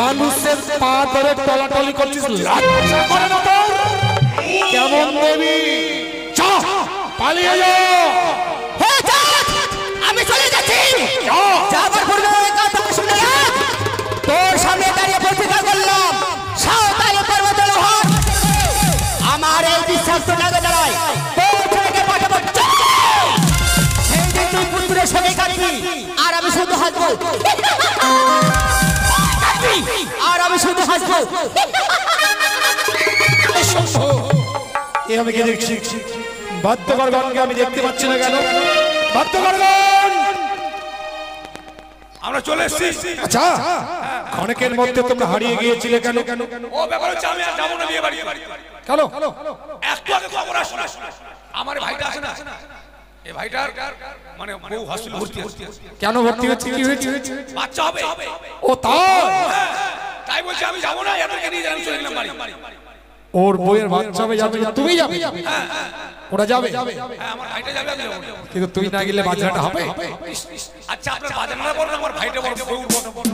মানুষের পা ধরে টলাটলি করছিস, লজ্জা করে না তোর? কেমন দেবী? চা পালিয়ে যা। আমি চলে যাচ্ছি। যাবার পূর্বে কথা শুনে রাখ। তোর সামনে দাঁড়িয়ে প্রতিজ্ঞা করলাম, সাঁওতালি পর্বতের হাত আমার এই বিশ্বাস্ত নাগে দাঁড়ায় তোর ছেলেকে পাঠাবো। সেই যে তুই পুত্রের সঙ্গে কাটবি আর আমি শুধু হাসবো, আর আমি শুধু হাসবো। আমি কে দেখছি? বাদ্যকরগণকে আমি দেখতে পাচ্ছি না কেন? বাদ্যকরগণ, আমরা চলে এসেছি। আচ্ছা, অনেকের মধ্যে তোমরা হারিয়ে গিয়েছিলে কেন? ও ব্যাপার হচ্ছে আমি আর যাবো না বিয়ে বাড়ি। কেন? একটু আগে খবর আসলো, আমার ভাইটা আছে না, এই ভাইটার মানে বউ হসপিটালে ভর্তি আছে। কেন ভর্তি হচ্ছে? কি হয়েছে? বাচ্চা হবে। ও তাই? তাই বলছি আমি যাবো না, এদেরকে নিয়ে আমি চলে গেলাম বাড়ি। ওর বউয়ের বাচ্চা হবে, যাবে তুমি যাবে? ওরা যাবে? হ্যাঁ, আমার ভাইটা যাবে, আমি যাবো না। কিন্তু তুই না গেলে বাচ্চাটা হবে? আচ্ছা, আপনার বাজার না বলেন, আমার ভাইটা বড়, বউটা বড়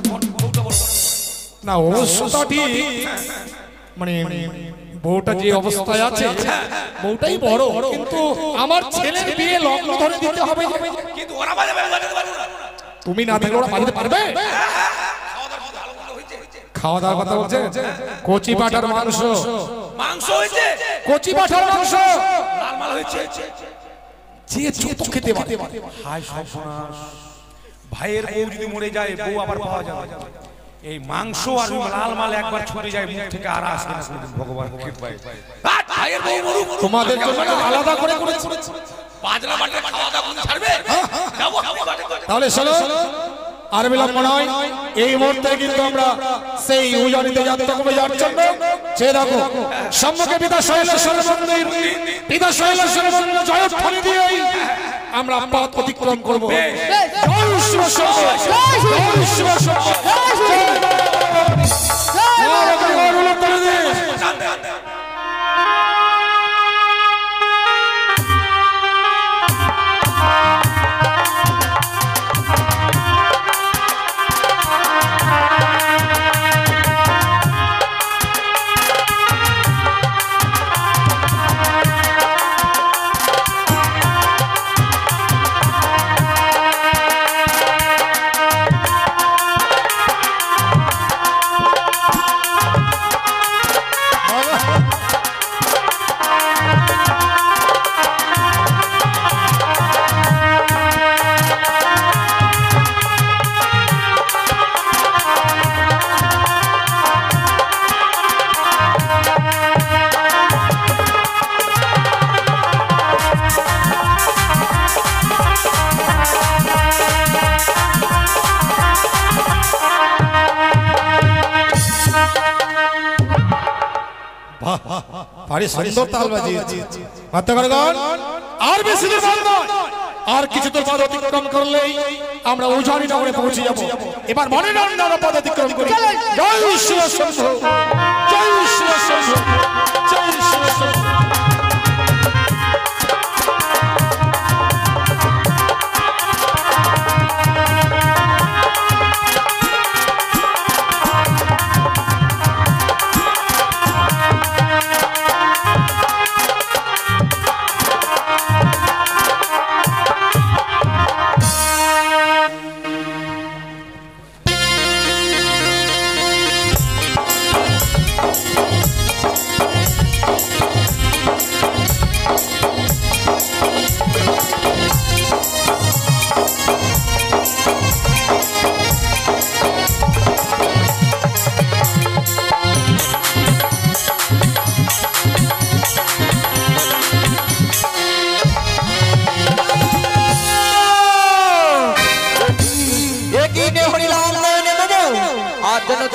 না, অবশ্যটা ঠিক, মানে বউটা যে অবস্থায় আছে বউটাই বড়, কিন্তু আমার ছেলের বিয়ে লগ্ন ধরে দিতে হবে। কিন্তু ওরা বাজাবে, বাজাতে পারবো না। তুমি না থাকলে ওরা বাজাতে পারবে? খাওয়া দাওয়ার কথা বলছে? কচি পাঠার মাংস, মাংস হয়েছে, কচি পাঠার মাংস লাল মাল হয়েছে, যে যত খেতে পারে। হায় সর্বনাশ, ভাইয়ের বউ যদি মরে যায়, বউ আবার পাওয়া যাবে। এই মাংস আর লাল মাল একবার ছুটে যায় মুখ থেকে, আর আসবে না কোনদিন, ভগবান কৃপায়। ভাইয়ের বউ মরুক, তোমাদের জন্য আলাদা করে করেছে। বাজলা বাটে খাওয়া দাওয়া কোন ছাড়বে? যাবো তাহলে চলো, আর বিলম্ব নয়, এই মুহূর্তে কিন্তু আমরা সেই উজানিতে যাত্রা করে যাওয়ার জন্য সে দেখো সম্মুখে পিতা শৈলেশ্বর মন্দির, পিতা শৈলেশ্বর মন্দির জয়ধ্বনি দিয়ে আমরা পথ অতিক্রম করবো। জয় শিব শম্ভু, জয় শিব শম্ভু, আরে সুন্দর তাল বাজিয়েছে। আর বেশি দূর নয়, আর কিছু দূর পথ অতিক্রম করলেই আমরা উজানি নগরে পৌঁছে যাব। এবার মনে নন্দন পথ অতিক্রম করি। জয় শিব শম্ভু, জয় শিব শম্ভু, জয় শিব শম্ভু।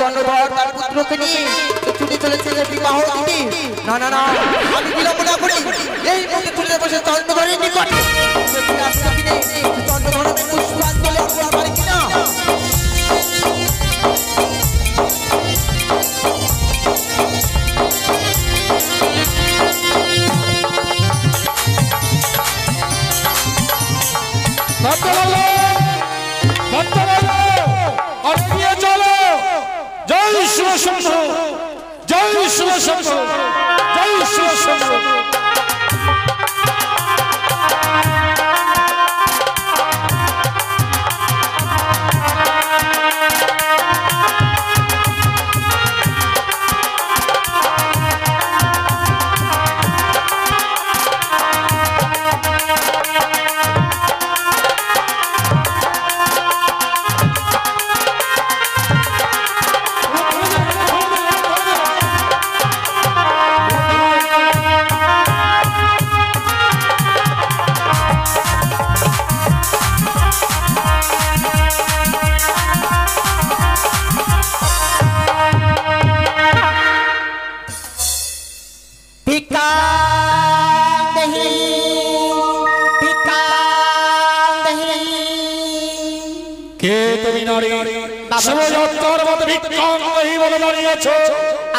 চন্দ্রধর তার পুত্রকে নিয়ে ছুটে চলেছে বিবাহ দিতে। না না না, আমি বিলম্ব না করি এই মুহূর্তে চলে বসে চন্দ্রধরের নিকটে। চন্দ্রধরের পুষ্পাঞ্জলি অর্পণ করে কিনা? শিবশম্ভু, জয় শিবশম্ভু, জয় শিবশম্ভু।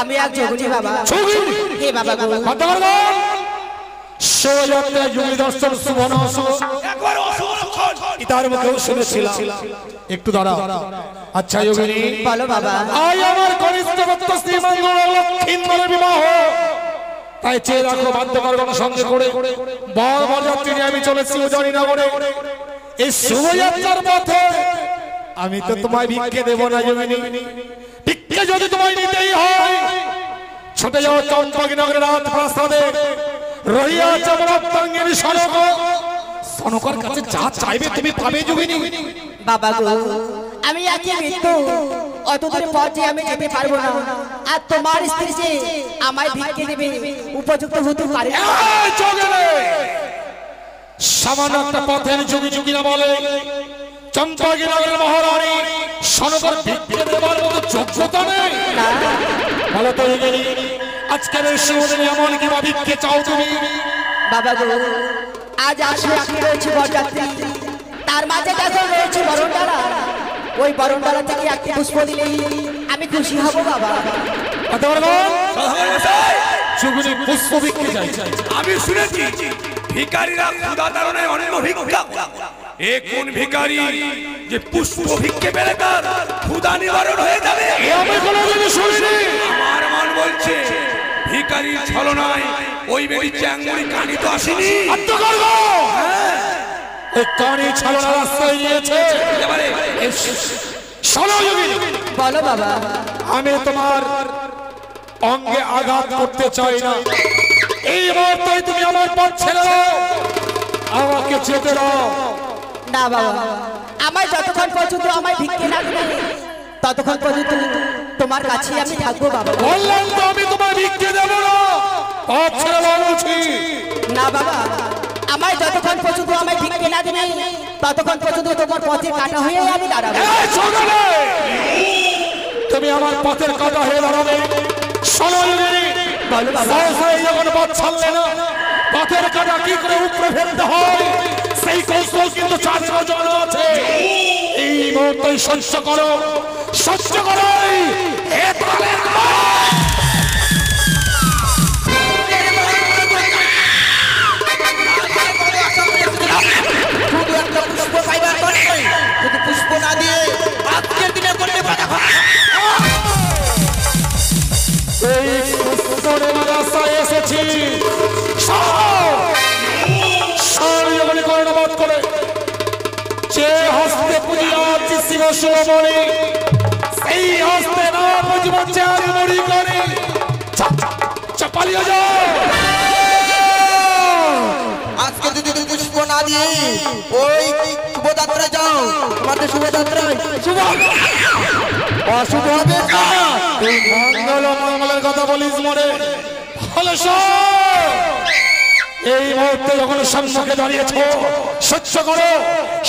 আমি এক যোগিনী বাবা। হে বাবা গো, শোভাযাত্রা যোগী দর্শন শুভন ইতার মুখেও শুনেছিলাম। একটু দাঁড়া। আচ্ছা যোগিনী, বলো বাবা। আজ আমার কনিষ্ঠ পুত্র শ্রীমঙ্গল লক্ষ্মীন্দরের বিবাহ, তাই চেয়ে রাখো বাধ্যকরণ সঙ্গে করে বর বরযাত্রী নিয়ে আমি চলেছি উজানি নগরে। এই শোভাযাত্রার পথে আমি তো তোমায় ভিক্ষে দেব না যোগিনী। ভিক্ষে যদি তোমায় নিতেই হয়, ছুটে যাও চম্পকী নগরের রাত প্রাসাদে, রহিয়াছে আমার অর্ধাঙ্গিনীর সনক। সনকের কাছে যা চাইবে তুমি পাবে যোগিনী। বাবা গো, আমি একে মৃত্যু, অত দূর পথ যে আমি যেতে পারবো না। আর তোমার স্ত্রী যে আমায় ভিক্ষে দেবে উপযুক্ত হতে পারে না। সামান্য একটা পথের যুগি যুগি না বলে চম্পকী নগরের মহারানী সনকের ভিক্ষে দেবার মতো যোগ্যতা নেই। বলো তো যোগিনী, আজকের এই শিবদিনে এমন কি ভিক্ষে চাও তুমি? বাবা গো, আজ আসলে আপনি রয়েছে বরযাত্রী, তার মাঝে দেখো রয়েছে বরণডালা। ওই বরণডালা থেকে একটি পুষ্প দিলেই আমি খুশি হব বাবা। যোগিনী পুষ্প ভিক্ষে চাই। আমি শুনেছি ভিখারিরা ক্ষুধা তাড়নায় অন্ন ভিক্ষা। এ কোন ভিখারি যে পুষ্প ভিক্ষে পেলে তার ক্ষুধা নিবারণ হয়ে যাবে? আমি কোনোদিন শুনিনি। আমার মন বলছে ভিখারির ছলনায় ওই বেটি চ্যাংমুড়ি কানি তো আসেনি। এই কানি ছলনা রাস্তায় নিয়েছে। শোনো যোগিনী, বলো বাবা। আমি তোমার অঙ্গে আঘাত করতে চাই না। এই মুহূর্তে তুমি আমার পথ ছেড়ে দাও, আমাকে যেতে দাও। না বাবা, আমায় যতক্ষণ পর্যন্ত আমায় ভিক্ষে না দেবে ততক্ষণ পর্যন্ত তোমার কাছে আমি থাকবো বাবা। বললাম তো আমি তোমার ভিক্ষে দেব না, পথ ছেড়ে দাও বলছি। না বাবা, আমায় যতক্ষণ পর্যন্ত আমায় ভিক্ষে না দেবে ততক্ষণ পর্যন্ত তোমার পথে কাটা হয়ে আমি দাঁড়াবো। তুমি আমার পথের কাটা হয়ে দাঁড়াবে? শোনো যোগিনী, যখন পথ ছাড়লে না, পথের কাটা কি করে উপরে ফেলতে হয় সেই কৌশল কিন্তু চারজন জানা আছে। এই মুহূর্তে সহ্য করো, সহ্য করো। পুষ্প না দিয়ে আজকের দিনে করতে পারে এসেছি করুণাবাদ করে যে হস্তে পুজিয়াছি শিব শিবমণি, সেই হস্তে না বুঝব চার মরি করে চাপালিয়ে যাও। আজকে যদি তুমি পুষ্প না দিয়ে ওই শুভযাত্রা যাও, তোমাদের শুভযাত্রায় শুভ অশুভ হবে না। তুই মঙ্গল মঙ্গলের কথা বলিস মনে ভালো। এই মুহূর্তে যখন সম্মুখে দাঁড়িয়েছ, সহ্য করো,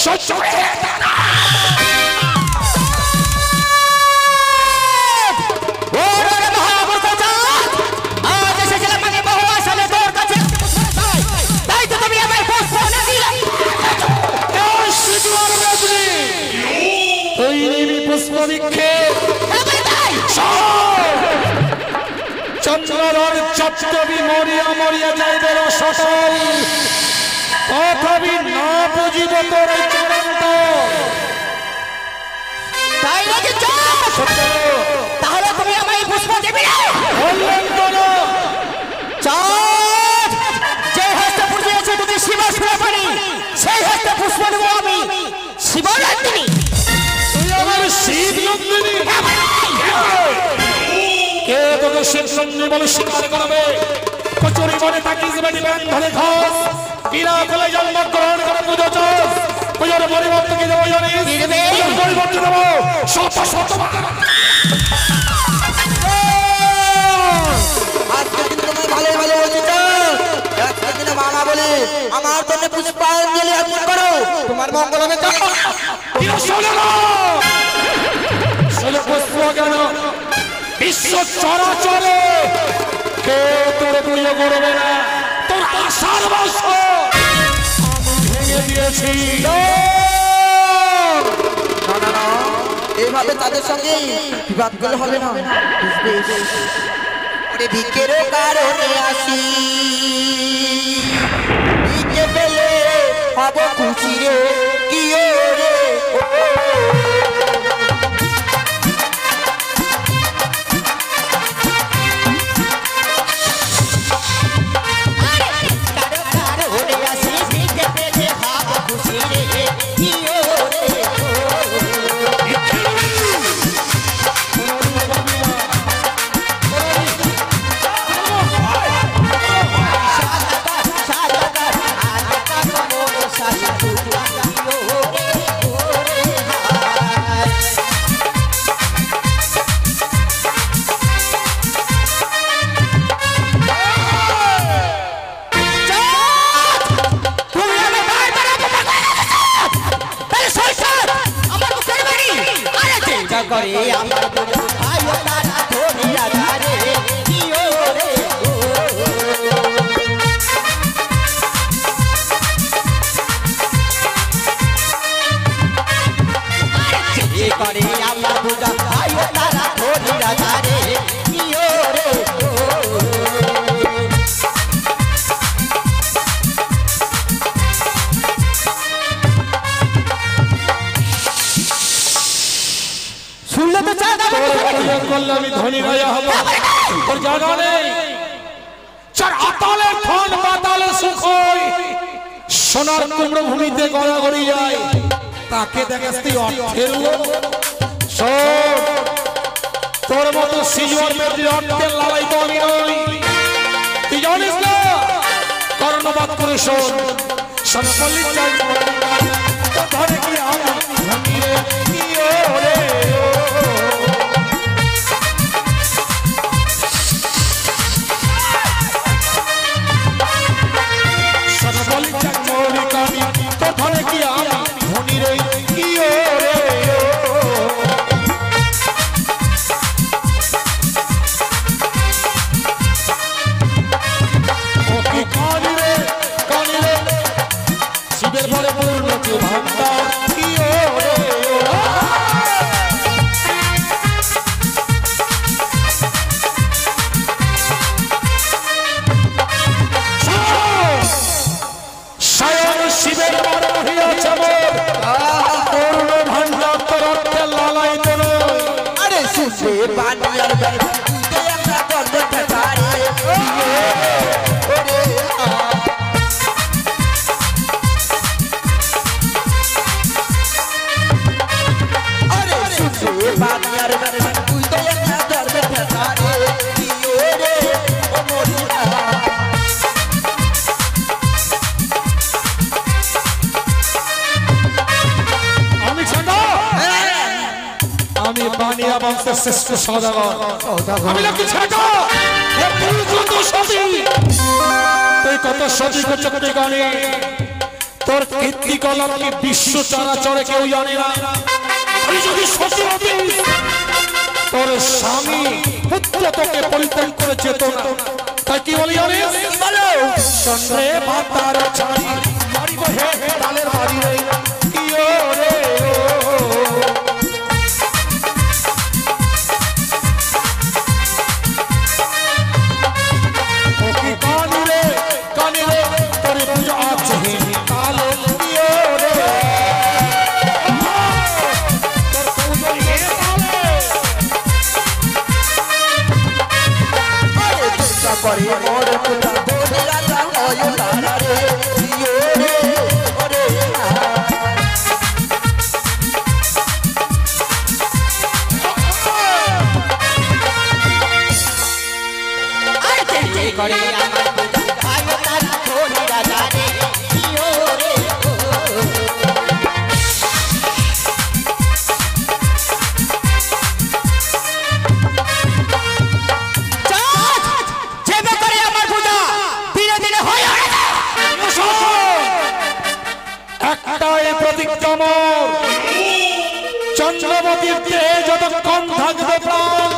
সহ্য করো। পুষ্প বিক্ষেপ চন্দ্রর চট্টবি মরিয়া মরিয়া যাইবে সকল, তথাপি না বুঝিব তোর এই চূড়ান্ত। তাহলে তুমি নিবি না বললেন কেন? চাঁদ যে হস্তে পুষ্প আছে যদি শিব শুনে পারি সেই হস্তে পুষ্প নেব আমি শিবনন্দিনী তুই আমার শিব নন্দিনী? কে তোকে শিব নন্দিনী বলে স্বীকার করবে? কচুরি বনে থাকিস বেটি ব্যান ধরে খাস, বিনা কোলে জন্মগ্রহণ করে পুজো চাস, পুজোর পরিবর্তে কি দেবো জানিস? কি দেবে? পুজোর পরিবর্তে দেবো শত শত আজকে কিন্তু তোমার ভালোই ভালো হয়েছে চাঁদ আজকে কিন্তু মামা বলে আমার জন্য পুষ্পাঞ্জলি অর্পণ করো তোমার মঙ্গল হবে চাঁদ পুষ্প কেন বিশ্ব চরাচরে কে তোর পুজো করবে না? তোর আশার বাস আমি ভেঙে দিয়েছি। এইভাবে তাদের সঙ্গে বিবাদ করলে হবে না বুঝবে ওরে ভিকের কারণে আসি ভিকে পেলে হব খুশি রে কি রে করে আমার আয়ো তারা ধরে রাজারে কিও রে এ করে আমার পূজা আয়ো তারা ধরে রাজারে কিও রে শুনলে তো চাঁদ করলে আমি ধনী রাজা হব তোর জানা নেই? চার আতালে ধন পাতালে সুখ হয়, সোনার কুমড়ো ভূমিতে গড়াগড়ি যায়, তাকে দেখাস তুই অর্থের লোভ। শোন, তোর মতো সিজুয়ার মেয়েদের অর্থের লালাই তো আমি নই, তুই জানিস না? কর্ণপাত করে শোন, সনপল্লী চাই তো ধরে কি আমি ধনী রে কি ওরে শ্রেষ্ঠ সওদাগর আমি লোকে ছেটা তুই কত সতী চক্রে গানে তোর কীর্তি কলম কি বিশ্ব চরাচরে কেউ জানে না। তুই যদি সতী হতিস তোর স্বামী পুত্র তোকে পরিত্যাগ করে যেত না। তাই কি বলি জানিস? চন্দ্রে মাতার ছাড়ি মারিব হে ডালের বাড়ি রে কি রে করে মোর পুতা বলি রাজা হয় তারা রে জিও রে ওরে করে আমার ভাই তার বলি রাজা রে জিও রে একটাই প্রতিজ্ঞা মোর, চন্দ্রবতীর দেহে যতক্ষণ থাকবে প্রাণ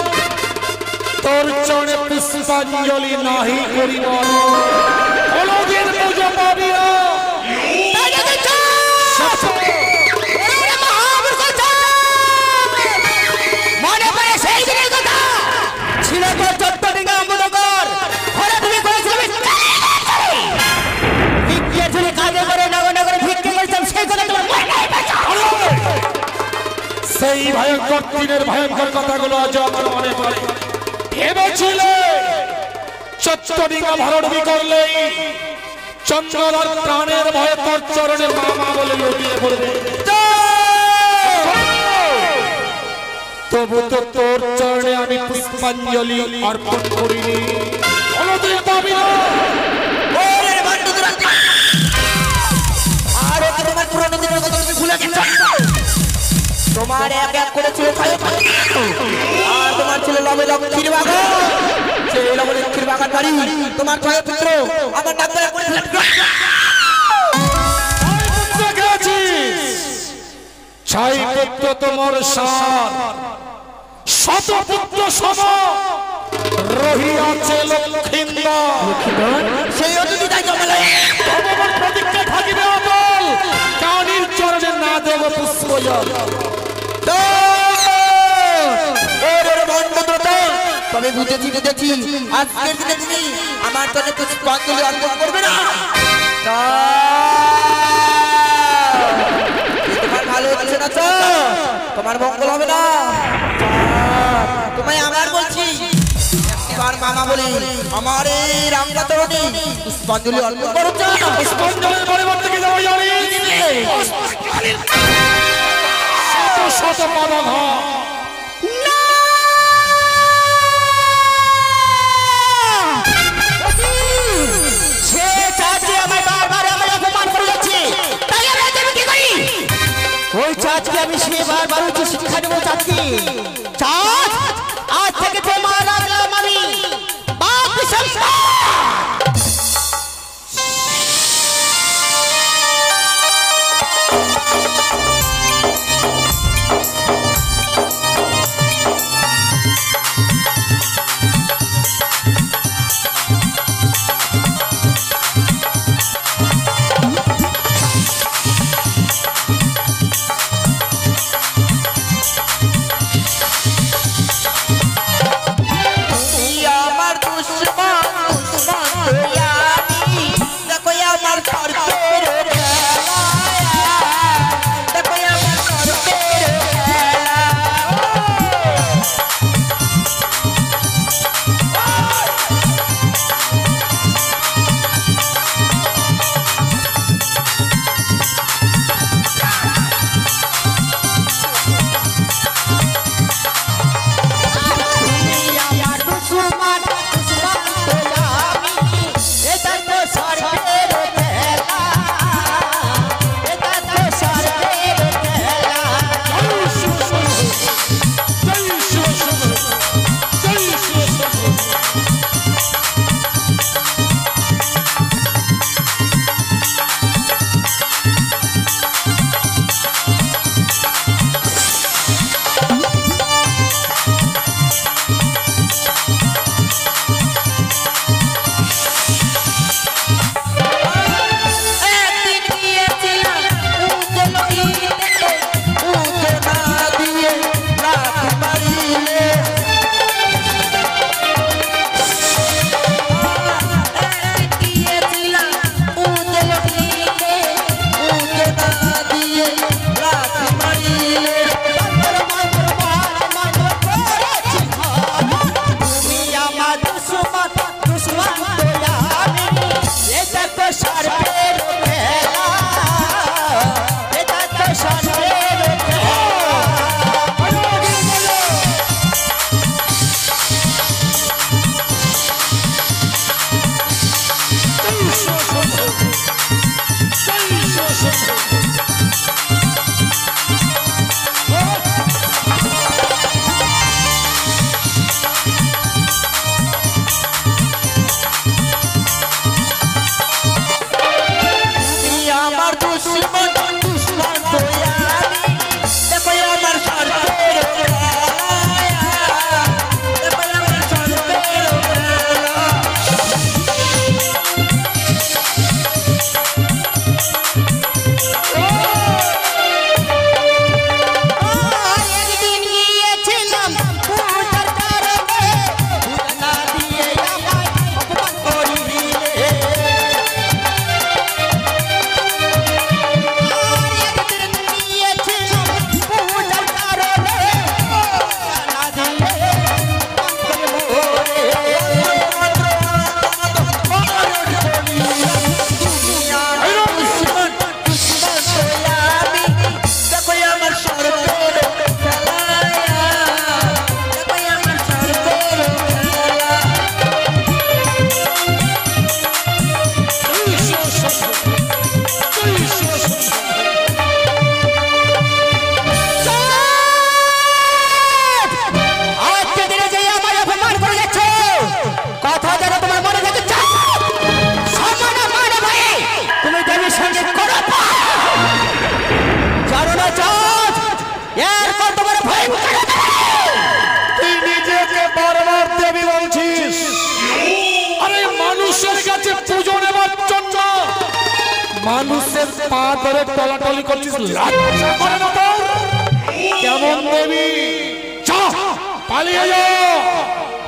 তোর চরণে পুষ্পাঞ্জলি নাহি করিব। কোনদিন পুজো পাবি না। মনে পড়ে সেই দিনের কথা ছিল তোর চট্টগ্রাম আমনগর ঘরে তুমি করেছিলে ভিক্ষে ঝুলি কাজে করে নগর ভিক্ষে করেছিলাম সেই কথা তোমার মনে নাই বাঁচা। সেই ভয়ঙ্কর দিনের ভয়ঙ্কর কথাগুলো আজ আমার মনে পড়ে। ভেবেছিলে চট্টগ্রাম ভরণবি করলেই চন্দ্রধর প্রাণের ভয়ে তোর চরণে মামা বলে লুটিয়ে পড়বে। তবু তো তোর চরণে আমি পুষ্পাঞ্জলি অর্পণ করিনি। কোনদিন পাবি না। আর তোমার পুরনো দিনের কথা তুমি ভুলে গেছো। তোমার এক এক করে ছিল আর তোমার ছিল লবে লক্ষ্মীর বাগান, সেই লবে লক্ষ্মীর বাগান বাড়ি তোমার ছয় পুত্র আমার নাম ধরে করেছিলেন। ছয় পুত্র তোমার সার শত পুত্র সম রহিয়াছে লক্ষ্মীন্দর। সেই অতিথি তাই জমালে তোমার প্রতিজ্ঞা থাকিবে অটল, কানির চরণে না দেব পুষ্পজল। তবে বুঝেছি আজকের দিনে তুমি আমার জন্য পুষ্পাঞ্জলি অর্পণ করবে না। তোমার ভালো হচ্ছে না তো, তোমার মঙ্গল হবে না। তোমায় আমার বলছি একবার মামা বলি আমার এই রামলা তরণী পুষ্পাঞ্জলি অর্পণ করো। পুষ্পাঞ্জলির পরিবর্তে কি দেবো জানি? শত শত পদঘ ওই চাঁদকে আমি সে বারবার উচ্চ শিক্ষা দেবো। চাঁদকে চাঁদ আজ থেকে তোমার রাখলাম আমি বাপ বিশাল। মানুষের পা ধরে টলাটলি করছিস, লজ্জা করে না তোর? কেমন দেবী? চা পালিয়ে যা।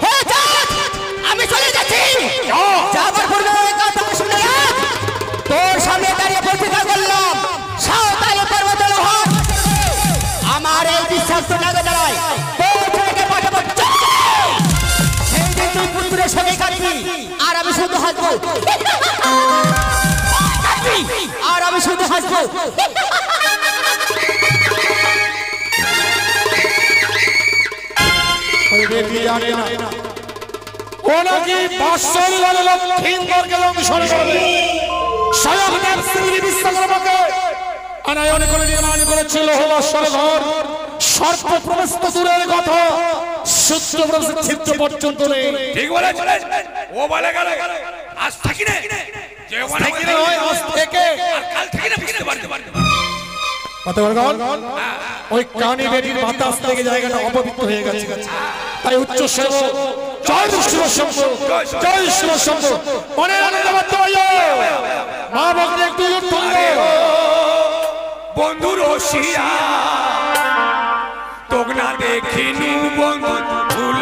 হ্যাঁ, আমি চলে যাচ্ছি। যাবার পূর্বে ওই কথা শুনে রাখ, তোর সামনে দাঁড়িয়ে প্রতিজ্ঞা করলাম, সাঁওতালি পর্বতের হাত আমার এই বিশ্বাস্ত নাগে দাঁড়ায় তোর ছেলেকে পাঠাবো। সেই দিন তুই পুত্রের সঙ্গে কাটবি, আর আমি শুধু হাসবো, আর আমি শুধু হাসবো। ওই বেটি জানে না ও নাকি বাৎসল লক্ষ্মীন্দরকে দংশন করবে। স্বয়ং দেব শ্রী বিশ্বকর্মাকে আনায়ন করে নির্মাণ করেছিল ঘর। সর্প প্রবেশ তো দূরের কথা, সূত্র প্রবেশ ছিদ্র পর্যন্ত নেই। ঠিক বলেছিলেন। ও বলে গেল আজ থাকি না, যে আজ থেকে আর কাল থাকি না, বুঝতে পারতে পারতে ওই কানি বেটির বাতাস থেকে জায়গাটা অপবিত্র হয়ে গেছে। তাই উচ্চ সেব জয় শিব শম্ভ, জয় শিব শম্ভ। মনের আনন্দ মা ভক্তি একটু বন্ধু রসিয়া তোক না দেখিনু বন্ধু ভুল